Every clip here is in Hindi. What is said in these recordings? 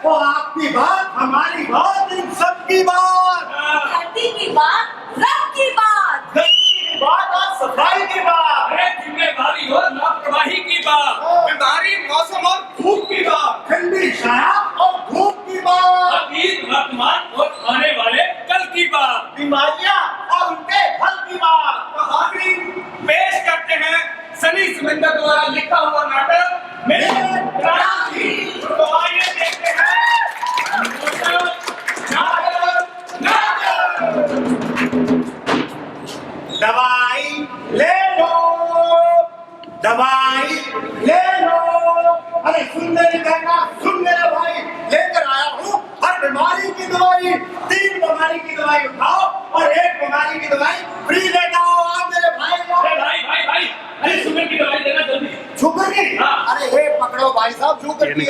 वो आपकी बात, हमारी बात, इन सबकी बात, धरती की बात, रब की बात, गंदगी की बात और सफाई की बात, अरे जिम्मेदारी और लापरवाही की बात, बीमारी, मौसम और धूप की बात, ठंडी छाया और धूप की बात, अतीत, वर्तमान और आने वाले कल की बात, बीमारियां और उनके फल की बात। तो हाज़रीन पेश करते हैं सनी समंदर द्वारा लिखा हुआ नाटक मेरे क्रांति। तो आइए देखते हैं नाटक। दवाई ले लो, दवाई ले लो। अरे सुन मेरी बहना, सुन मेरे भाई, लेकर आया हूँ हर बीमारी की दवाई। 3 बीमारी की दवाई उठाओ और 1 बीमारी की दवाई फ्री ले जाओ। आप मेरे भाई भाई अरे शुगर की दवाई देना जल्दी। शुगर की? हाँ। अरे ये पकड़ो भाई साहब, शुगर की।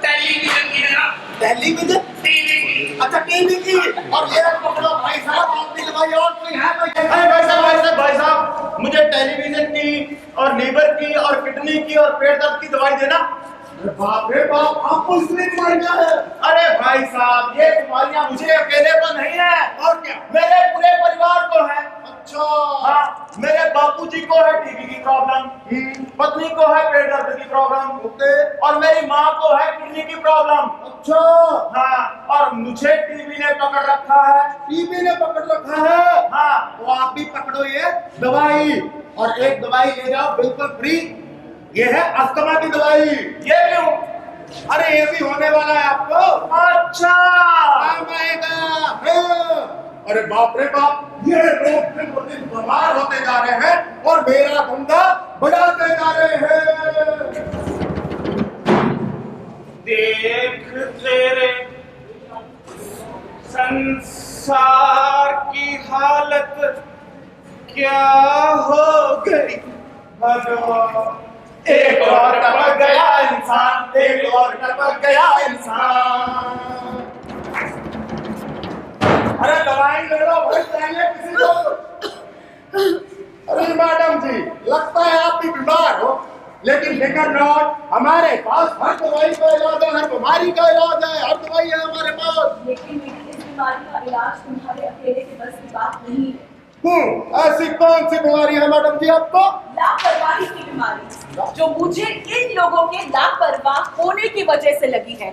टेलीविजन की देना। टेलीविजन? टीवी। अच्छा टीवी की। और ये पकड़ो भाई साहब, आपकी दवाई और कोई है? भाई साहब, मुझे टेलीविजन की और लीवर की और किडनी की और पेट दर्द की दवाई देना। बाप रे बाप, आपको इतनी बीमारियां हैं? अरे भाई साहब, ये बीमारियां मुझे अकेले को नहीं है, और क्या, मेरे पूरे परिवार को है। अच्छा। हाँ, मेरे बापूजी को है टीबी की प्रॉब्लम, पत्नी को है पेट दर्द की प्रॉब्लम, और मेरी माँ को है किडनी की प्रॉब्लम। अच्छा। हाँ, और मुझे टीबी ने पकड़ रखा है। टीबी ने पकड़ रखा है? हाँ। तो आप भी पकड़ो ये दवाई, और 1 दवाई ले जाओ बिल्कुल फ्री। ये है अस्थमा की दवाई। ये क्यों? अरे ये भी होने वाला है आपको। अच्छा। काम आएगा। हाँ। अरे बाप रे बाप, ये लोग दिन ब दिन बीमार होते जा रहे हैं और मेरा धंधा बढ़ाते जा रहे हैं। देख तेरे संसार की हालत क्या हो गई भगवान। एक और टपक गया इंसान, एक और टपक गया इंसान। अरे दवाई ले लो भाई, चाहिए किसी को? अरे मैडम जी, लगता है आप भी बीमार हो, लेकिन फिकर नॉट, हमारे पास हर दवाई का इलाज है, हर बीमारी का इलाज है, हर दवाई है हमारे पास। लेकिन मेरी इस बीमारी का इलाज तुम्हारे अकेले के बस की बात नहीं है। ऐसी कौन सी बीमारी है मैडम जी आपको? लापरवाही की बीमारी, जो मुझे इन लोगों के लापरवाह होने की वजह से लगी है।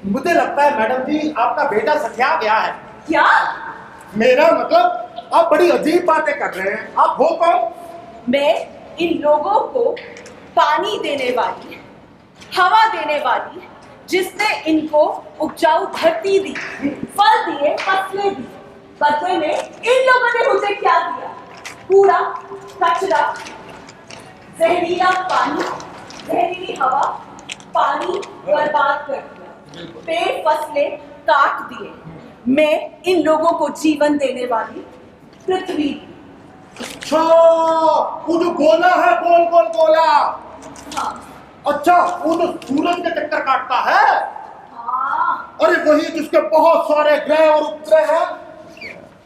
मुझे लगता है मैडम जी आपका बेटा सठिया गया है। क्या? मेरा मतलब, आप बड़ी अजीब बातें कर रहे हैं। आप हो कौन? मैं इन लोगों को पानी देने वाली, हवा देने वाली, जिसने इनको उपजाऊ धरती दी, फल दिए, फसलें दी। बदले में इन लोगों ने मुझे क्या दिया? कूड़ा, कचरा, जहरीला पानी, जहरीली हवा, पानी बर्बाद कर दिया, पेड़ फसलें काट दिए। मैं इन लोगों को जीवन देने वाली पृथ्वी। अच्छा, वो जो गोला है, गोल गोल गोला। हाँ। अच्छा, वो जो सूरज के चक्कर काटता है। हाँ। अरे वही जिसके बहुत सारे ग्रह और उपग्रह हैं।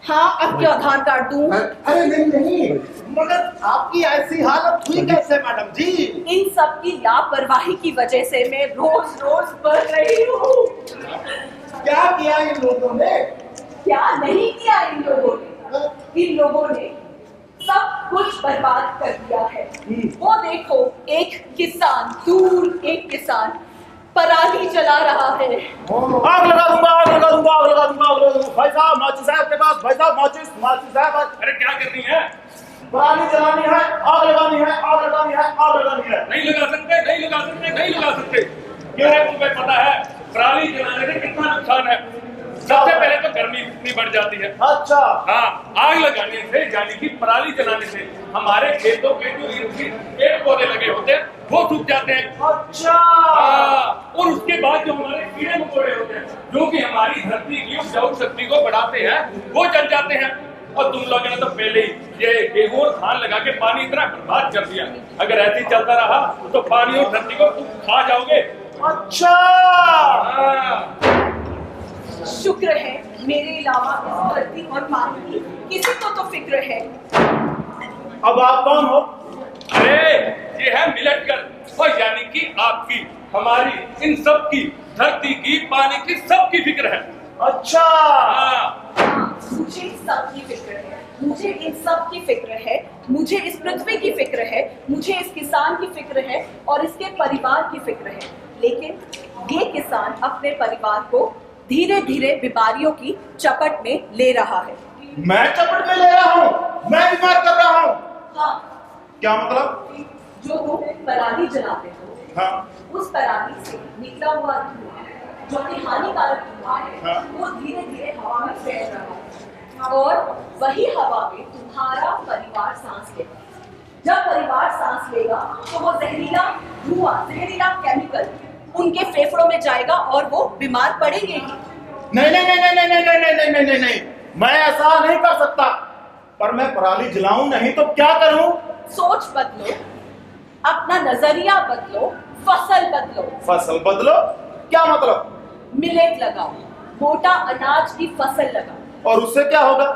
हाँ, अब क्या आधार कार्ड दूं? अरे नहीं, मगर आपकी ऐसी हालत हुई कैसे मैडम जी? इन सब की लापरवाही की वजह से मैं रोज रोज बढ़ रही हूँ। क्या किया इन लोगों ने? क्या नहीं किया इन लोगों ने? इन लोगों ने सब कुछ बर्बाद कर दिया है। वो देखो, एक किसान, दूर एक किसान पराली जला रहा है। आग लगा दूंगा, आग लगा दूंगा, आग लगा दूंगा, आग लगा दूंगा। भाई साहब, माचिस है आपके पास? भाई साहब, माचिस साहब। अरे क्या करनी है? पराली जलानी है, आग लगानी है, आग लगानी है, आग लगानी है। नहीं लगा सकते, नहीं लगा सकते, नहीं लगा सकते। मेरे को पता है पराली जलाने से कितना नुकसान है। सबसे पहले तो गर्मी इतनी बढ़ जाती है। अच्छा। हाँ, आग लगाने से, यानी कि पराली जलाने से हमारे खेतों के जो पेड़ पौधे लगे होते हैं वो सूख जाते हैं। अच्छा। हाँ, और उसके बाद जो हमारे कीड़े मकोड़े होते हैं, जो कि हमारी धरती की उपजाऊ शक्ति को बढ़ाते हैं, वो जल जाते हैं। और तुम लोगों ने तो पहले ही ये गेहूं और धान लगा के पानी इतना बर्बाद कर दिया। अगर ऐसे ही चलता रहा तो पानी और धरती को तुम खा जाओगे। अच्छा। शुक्र है मेरे अलावा इस धरती और पानी की किसी को तो फिक्र है। अब आप कौन हो? अरे ये है मिलेट गर्ल, और यानी कि आपकी, हमारी, इन सब की, धरती की, पानी की, सबकी फिक्र है। अच्छा। हाँ, मुझे सबकी फिक्र है, मुझे इन सब की फिक्र है, मुझे इस पृथ्वी की फिक्र है, मुझे इस किसान की फिक्र है और इसके परिवार की फिक्र है। लेकिन ये किसान अपने परिवार को धीरे धीरे बीमारियों की चपट में ले रहा है। मैं चपट में ले रहा हूँ, मैं बीमार कर रहा हूँ। हाँ, क्या मतलब? जो तुम पराली जलाते हो, हाँ। उस पराली से निकला हुआ धुआं जो कि हानिकारक धुआं है, हाँ। वो धीरे धीरे हवा में फैल रहा है और वही हवा में तुम्हारा परिवार सांस लेगा। जब परिवार सांस लेगा तो वो जहरीला धुआं, जहरीला केमिकल उनके फेफड़ों में जाएगा और वो बीमार पड़ेंगे ही। नहीं नहीं नहीं नहीं नहीं नहीं नहीं नहीं नहीं नहीं, मैं ऐसा नहीं कर सकता। पर मैं पराली जलाऊं नहीं तो क्या करूं? सोच बदलो, अपना नजरिया बदलो, फसल बदलो। फसल बदलो? क्या मतलब? मिलेट लगाओ, मोटा अनाज की फसल लगाओ। और उससे क्या होगा?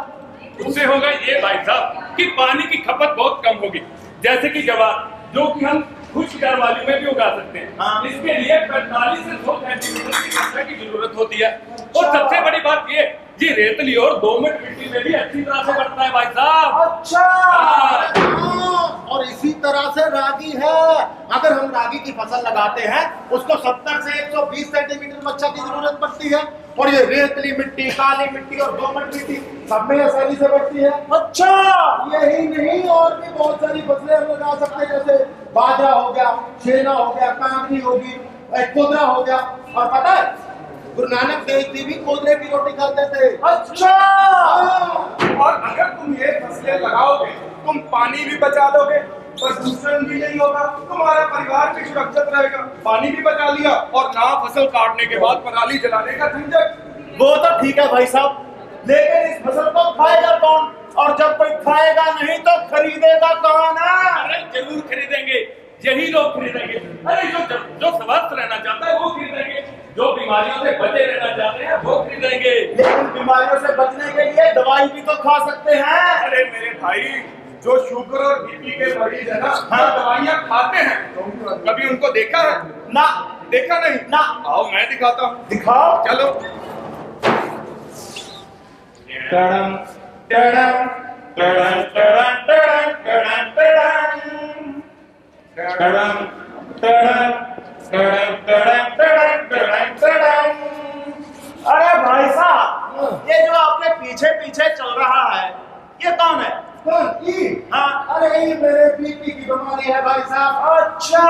उससे होगा ये भाई साहब कि पानी की खपत बहुत कम होगी। जैसे कि जवार, जो कि हम खुश घर वाली में भी उगा सकते हैं। हाँ। इसके लिए 45 से 100 सेंटीमीटर की वर्षा की जरूरत होती है। और सबसे बड़ी बात ये रेतली और दोमट मिट्टी में भी अच्छी तरह से बढ़ता है भाई साहब। अच्छा। हाँ। और इसी तरह से रागी है। अगर हम रागी की फसल लगाते हैं उसको 70 से 120 सेंटीमीटर वर्षा की जरूरत पड़ती है। और ये रेतली मिट्टी, काली मिट्टी और दोमट मिट्टी सब में आसानी से बढ़ती है। अच्छा, यही नहीं और भी बहुत सारी फसलें हम लगा सकते हैं, जैसे बाजरा हो गया, छेना हो गया, कांगनी होगी, कोदरा हो गया। और पता है गुरु नानक देव जी भी कोदरे की रोटी खाते थे। अच्छा। और अगर तुम ये फसलें लगाओगे, तुम पानी भी बचा लोगे, प्रदूषण भी नहीं होगा, तुम्हारा परिवार भी सुरक्षित रहेगा। पानी भी बचा लिया और ना फसल काटने के बाद पराली जलाने का झंझट। वो तो ठीक है भाई साहब, लेकिन इस फसल को खाएगा कौन? और जब कोई खाएगा नहीं तो खरीदेगा कौन? अरे जरूर खरीदेंगे, यही लोग खरीदेंगे। अरे जो स्वस्थ रहना चाहता है वो खरीदेंगे, जो बीमारियों से बचे रहना चाहते हैं वो खरीदेंगे। लेकिन बीमारियों से बचने के लिए दवाई भी तो खा सकते हैं। अरे मेरे भाई, जो शुगर और बीपी के मरीज है ना, हाँ। दवाइयाँ खाते हैं, कभी उनको देखा है? ना। देखा नहीं ना। आओ मैं दिखाता हूँ। दिखाओ। चलो। टड़म टड़म टड़म टड़म टड़म टड़म टड़म टड़म टड़म टड़म टड़म टड़म टड़म। अरे भाई साहब, ये जो आपके पीछे पीछे चल रहा है ये कौन है? हाँ। अरे ये मेरे बीपी की बीमारी है भाई साहब। अच्छा।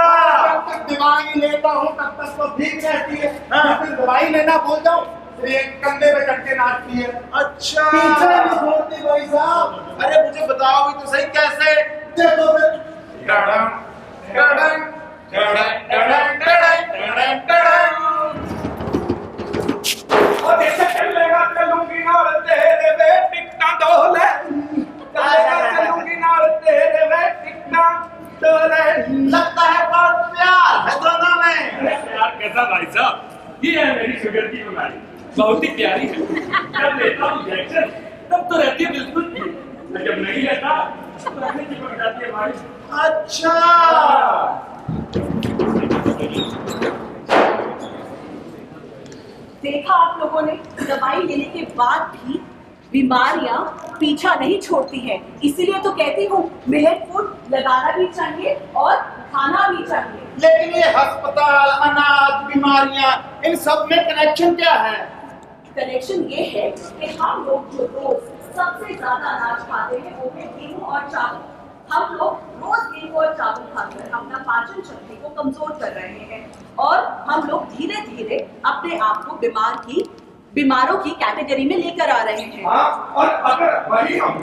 जब तक दवाई लेता हूँ तब तक तो ठीक रहती है, हाँ। फिर दवाई लेना भूल जाऊँ तो ये कंधे पे चढ़ के नाचती है, अच्छा। पीछे नहीं छोड़ती भाई साहब। अरे मुझे बताओ भी तो सही कैसे? देखो टड़म टड़म टड़म टड़म टड़म टड़म। और जैसे चलेगा चलूंगी नाल तेरे वे टिकटा डोले, चलेगा चलूंगी नाल तेरे वे टिकटा डोले। लगता है बहुत प्यार है दोनों में। अरे यार कैसा भाई साहब, ये है मेरी शुगर की बीमारी, बहुत ही प्यारी है। जब लेता हूँ इंजेक्शन तब तो रहती है बिल्कुल ठीक, और जब नहीं लेता तो रहने की पड़ जाती है भाई। अच्छा। देखा आप लोगों ने, दवाई लेने के बाद भी बीमारियां पीछा नहीं छोड़ती हैं। इसीलिए तो कहती हूँ मिलेट फूड लगाना भी चाहिए और खाना भी चाहिए। लेकिन ये अस्पताल, अनाज, बीमारियां, इन सब में कनेक्शन क्या है? कनेक्शन ये है कि हम लोग जो रोज सबसे ज्यादा अनाज खाते हैं वो है गेहूं और चावल। हम लोग रोज गेहूं और चावल खाकर अपना पाचन शक्ति को कमजोर कर रहे हैं और हम लोग धीरे धीरे अपने आप को बीमारों की कैटेगरी में लेकर आ रहे हैं। हाँ, और अगर वही हम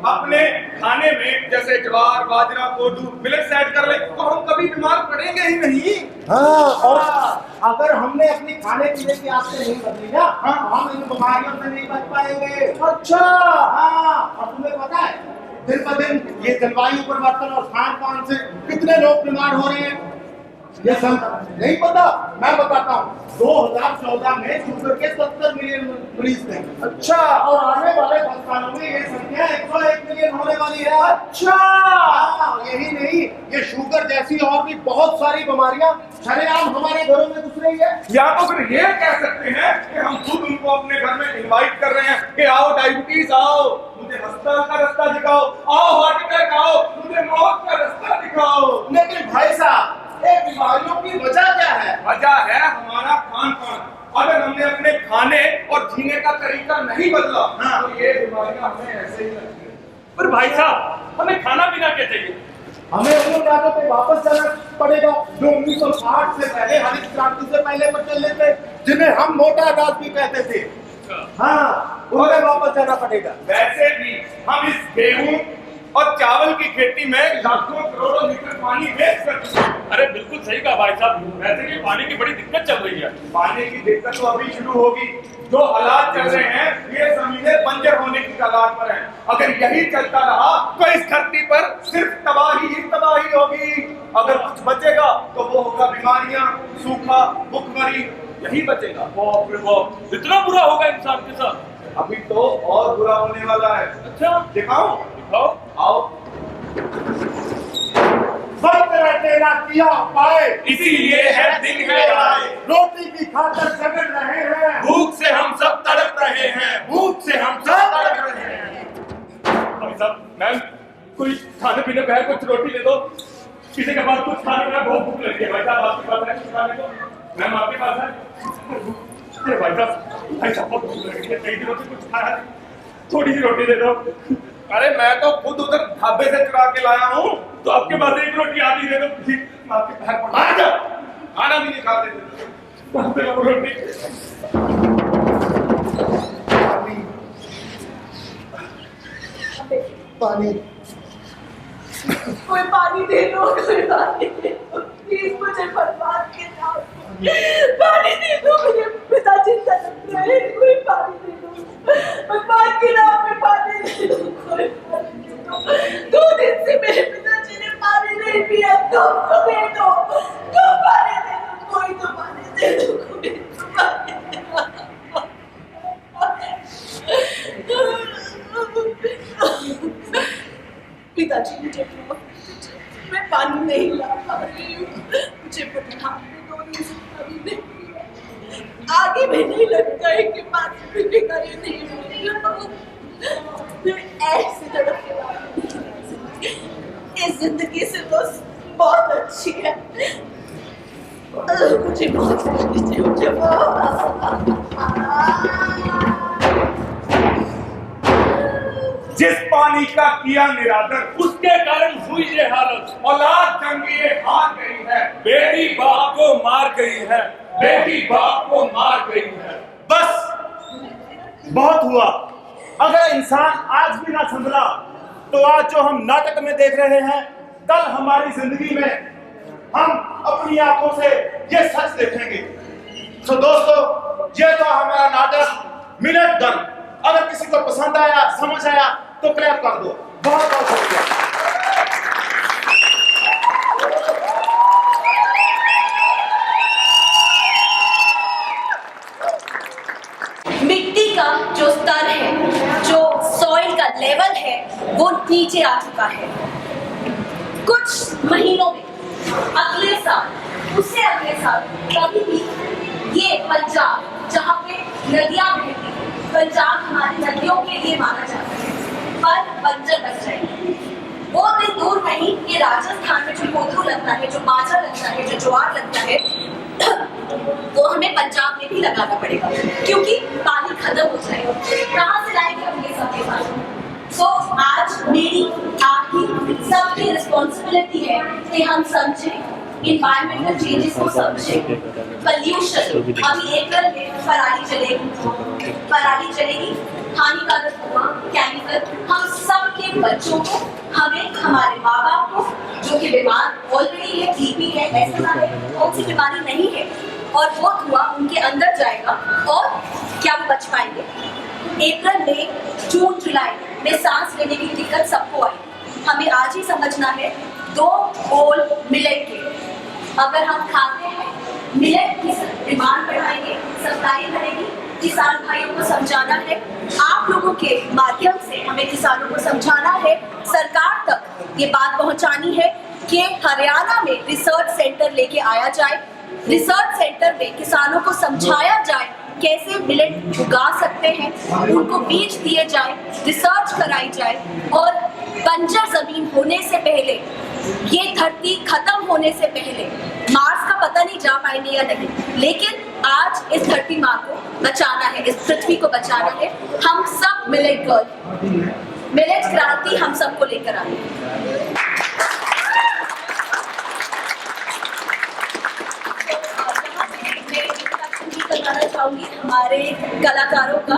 अपने खाने में जैसे ज्वार, बाजरा, कोदू, मिलेट्स ऐड कर ले तो हम कभी बीमार पड़ेंगे ही नहीं। हाँ, और अगर हमने अपनी खाने पीने की आदतें नहीं बदली ना, हाँ, हम इन बीमारियों से नहीं बच पाएंगे। अच्छा। हाँ, और तुम्हें पता है दिन ब दिन ये जलवायु परिवर्तन और खान पान से कितने लोग बीमार हो रहे हैं? ये सब नहीं पता, मैं बताता हूँ। 2014 में शुगर के 70 मिलियन मरीज थे। अच्छा। और आने वाले 10 सालों में ये संख्या 101 मिलियन होने वाली है। अच्छा। यही नहीं, ये शुगर जैसी और भी बहुत सारी बीमारियां शरेआम हमारे घरों में घुस रही है। या तो फिर ये कह सकते हैं कि हम खुद उनको अपने घर में इनवाइट कर रहे हैं कि आओ डायबिटीज आओ, मुझे अस्पताल का रास्ता दिखाओ, आओ हार्ट अटैक आओ, मुझे मौत का रास्ता दिखाओ। लेकिन भाई साहब, ये बीमारियों की वजह क्या है? वजह है हमारा खान पान। अगर हमने अपने खाने और जीने का तरीका नहीं बदला, तो ये बीमारियां हमें ऐसे ही लगती हैं। पर भाई साहब, हमें खाना पीना क्या चाहिए? हमें उन यादों पे वापस जाना पड़ेगा जो 1960 से पहले, हरित क्रांति से पहले प्रचलित थे, जिन्हें हम मोटा अनाज भी कहते थे। हाँ, उन्हें वापस जाना पड़ेगा। वैसे भी हम इस गेहूं और चावल की खेती में लाखों करोड़ों लीटर पानी वेस्ट कर चुके हैं। अरे बिल्कुल सही कहा भाई साहब, वैसे भी पानी की बड़ी दिक्कत चल रही है। पानी की दिक्कत तो अभी शुरू होगी। जो हालात चल रहे हैं, ये जमीनें बंजर होने की कगार पर हैं। अगर यही चलता रहा तो इस धरती पर सिर्फ तबाही ही तबाही होगी। अगर कुछ बचेगा तो वो होगा बीमारियां, सूखा, भुखमरी, यही बचेगा। बाप रे बाप, इतना बुरा होगा इंसान के साथ? अभी तो और बुरा होने वाला है। अच्छा, दिखाओ दिखाओ। आओ। सब रहते ना किया पाए, इसीलिए है दिन है आए। रोटी की खातर झगड़ रहे हैं, भूख से हम सब तड़प रहे हैं, भूख से हम सब तड़प रहे हैं। भाई साहब, मैम कोई खाने पीने को है? कुछ रोटी दे दो। किसी के पास कुछ खाने का बहुत भूख लगी है। भाई साहब आपके पास है कुछ खाने को? मैम आपके पास है? अरे भाई साहब बहुत भूख लगी है, कई दिनों से कुछ खाया नहीं, थोड़ी सी रोटी दे दो। अरे मैं तो खुद उधर ढाबे से चुरा के लाया हूँ। तो आपके पास एक रोटी आधी दे दो, आपके पैर पड़ आ जाओ, खाना भी नहीं खाते थे। रोटी। पानी, कोई पानी दे दो, कोई पानी दे दो, प्लीज मुझे बर्बाद के जाओ। पानी दे दो, मुझे पिताजी तड़प रहे हैं, कोई पानी दे दो। भगवान के नाम में पानी दे दो, कोई पानी दे दो। 2 दिन से मेरे पिताजी ने पानी नहीं पिया, तुम तो दे दो, तुम पानी दे दो, कोई तो पानी दे दो, कोई तो पानी दे दो। पिताजी मुझे मैं पानी नहीं ला पा रही हूँ, मुझे पता 2 दिन से पानी नहीं पिया। आगे भी नहीं लगता है कि पानी पीने का ये नहीं मिलेगा। मैं ऐसे तड़प के बात नहीं कर सकती। इस जिंदगी से तो बहुत अच्छी है। मुझे बहुत मुझे जिस पानी का किया निरादर, उसके कारण हुई ये हालत। औलाद जंगिए हार गई है, बेटी बाप को मार गई है, बेटी बाप को मार गई है। बस बहुत हुआ। अगर इंसान आज भी ना संभला तो आज जो हम नाटक में देख रहे हैं, कल हमारी जिंदगी में हम अपनी आंखों से ये सच देखेंगे। तो दोस्तों, ये तो हमारा नाटक मिनट डन। अगर किसी को पसंद आया, समझ आया तो क्लैप कर दो। बहुत बहुत शुक्रिया। मिट्टी का जो स्तर है, जो सॉइल का लेवल है, वो नीचे आ चुका है। कुछ महीनों में, अगले साल, उससे अगले साल, कभी भी ये पंजाब जहाँ पे नदियां बहती हैं, पंजाब हमारी नदियों के लिए माना जाता है, पर बंजर बच जाएगी। वो दिन दूर नहीं कि राजस्थान में जो कोदरू लगता है, जो बाजरा लगता है, जो ज्वार लगता है, वो हमें पंजाब में भी लगाना पड़ेगा, क्योंकि पानी खत्म हो जाएगा। कहाँ से लाएंगे हम ये सब के पास? सो आज मेरी, आपकी, सबकी रिस्पॉन्सिबिलिटी है कि हम समझें, इन्वायरमेंटल चेंजेस को समझें। पॉल्यूशन, अभी अप्रैल में पराली चलेगी, हानिकारक धुआं, केमिकल, हम सबके बच्चों को, हमें, हमारे माँ बाप को, जो कि बीमार ऑलरेडी है, बीपी है, ऐसा है, कौन सी बीमारी नहीं है, और वो धुआं उनके अंदर जाएगा और क्या वो बच पाएंगे? अप्रैल, मई, जून, जुलाई में सांस लेने की दिक्कत सबको आई। हमें आज ही समझना है, 2 गोल मिलेंगे, अगर हम खाते हैं मिलेट की डिमांड बढ़ाएंगे, सप्लाई बढ़ेगी। किसान भाइयों को समझाना है, आप लोगों के माध्यम से हमें किसानों को समझाना है, सरकार तक ये बात पहुंचानी है कि हरियाणा में रिसर्च सेंटर लेके आया जाए। रिसर्च सेंटर में किसानों को समझाया जाए कैसे मिलेट उगा सकते हैं, उनको बीज दिए जाए, रिसर्च कराई जाए और बंजर जमीन होने से पहले, ये धरती खत्म होने से पहले, मार्स का पता नहीं जा पाएंगे या नहीं, लेकिन आज इस धरती माँ को बचाना है, इस पृथ्वी को बचाना है। हम सब मिलेट गर्ल, मिलेट क्रांति हम सबको लेकर आए। करवाना चाहूंगी हमारे कलाकारों का।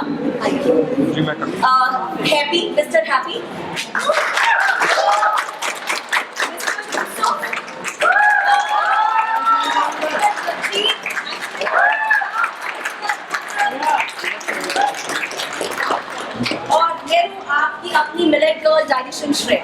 हैप्पी, मिस्टर हैप्पी, और ये आपकी अपनी मिलेट गर्ल डायरेक्शन श्रेय।